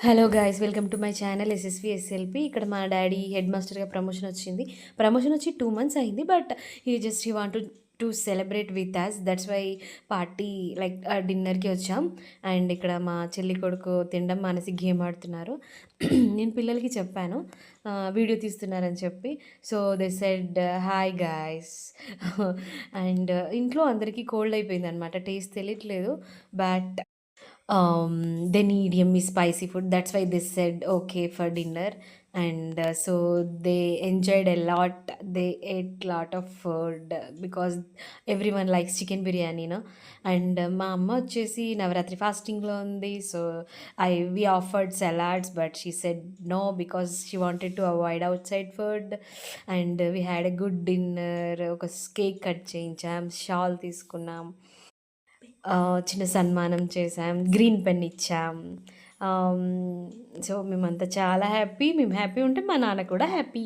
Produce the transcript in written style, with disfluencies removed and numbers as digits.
Hello guys, welcome to my channel SSV SLP. ఇక్కడ మా daddy head మాస్టర్గా promotion వచ్చింది. ప్రమోషన్ వచ్చి 2 months అయింది. But he want to celebrate with us. That's why party like డిన్నర్కి వచ్చాం. అండ్ ఇక్కడ మా చెల్లి కొడుకు తినడం మానేసి గేమ్ ఆడుతున్నారు. నేను పిల్లలకి చెప్పాను వీడియో తీస్తున్నారని చెప్పి. So they said hi guys. And ఇంట్లో అందరికీ కోల్డ్ అయిపోయింది అనమాట. టేస్ట్ తెలియట్లేదు. But they need yummy spicy food. That's why they said okay for dinner. And so they enjoyed a lot. They ate lot of food because everyone likes chicken biryani, no? And మా అమ్మ వచ్చేసి నవరాత్రి ఫాస్టింగ్లో ఉంది. So we offered salads, but she said no because she wanted to avoid outside food. And we had a good dinner. ఒక cake cut చేయించాం, shawl తీసుకున్నాం, చిన్న సన్మానం చేశాం, గ్రీన్ పెన్ ఇచ్చాం. సో మేమంతా చాలా హ్యాపీ. మేము హ్యాపీ ఉంటే మా నాన్న కూడా హ్యాపీ.